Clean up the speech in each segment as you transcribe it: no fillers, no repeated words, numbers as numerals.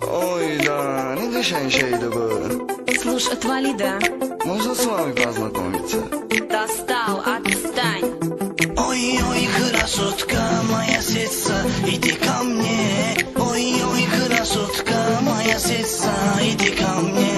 Ой, да, не дышань şeydi bu. Слушай, отвали, да? Можно с вами познакомиться? Достал, отстань. Ой-ой, красотка моя сестра, иди ко мне. Ой-ой, красотка моя сестра, иди ко мне.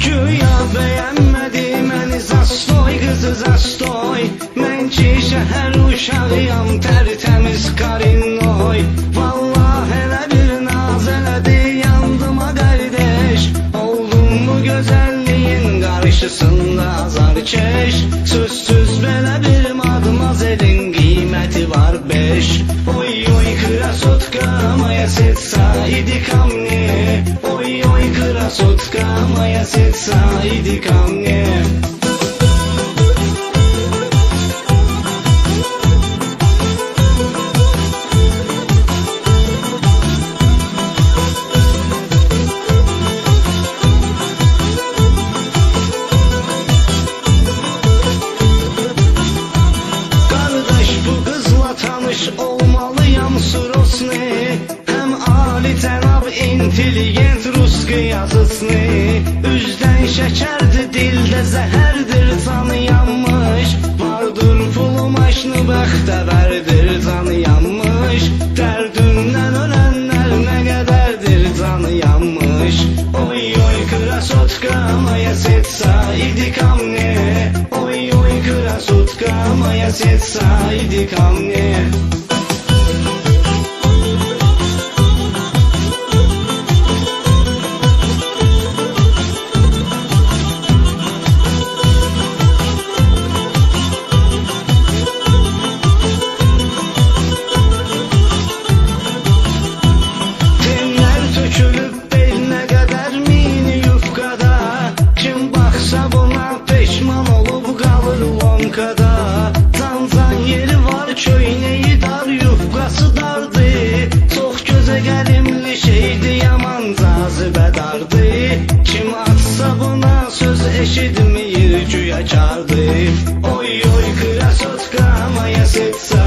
Güya beğenmedi məni zastoy, qızı zastoy. Mən ki şəhər uşağıyam, tərtəmiz qarinoy. Vallah elə bir naz elədi yandıma qardeş. Oldum bu gözəlliyin qarşısında azarkeş. Sözsüz belə bir madmazelin qiyməti var 5. Oy oy krasotka moya setsa, idi ко мне. Ой ой красотка моя сестра, иди ко мне. Kardeş bu kızla tanış olmalıyam surosni. Hem ali cənab intelligent ruski yazısını. Üzdən şəkərdir, dildə zəhərdir, canı yanmış. Vardır pulu maşını, bəxtəvərdir, canı yanmış. Dərdündən ölənlər nə qədərdir, canı yanmış. Oy oy krasotka moya setsa, idi ко мне. Oy oy krasotka moya setsa, idi ко мне. Tökülüb belinə qədər mini yufqada. Kim baxsa buna peşman olub qalır lonkada. Can yeri var, köynəyi dar, yufqası dardı. Çox gözə gəlimli şeydi, yaman cazibədardı. Kim atsa buna söz eşitməyir, güya kardı. Oy oy krasotka moya setsa,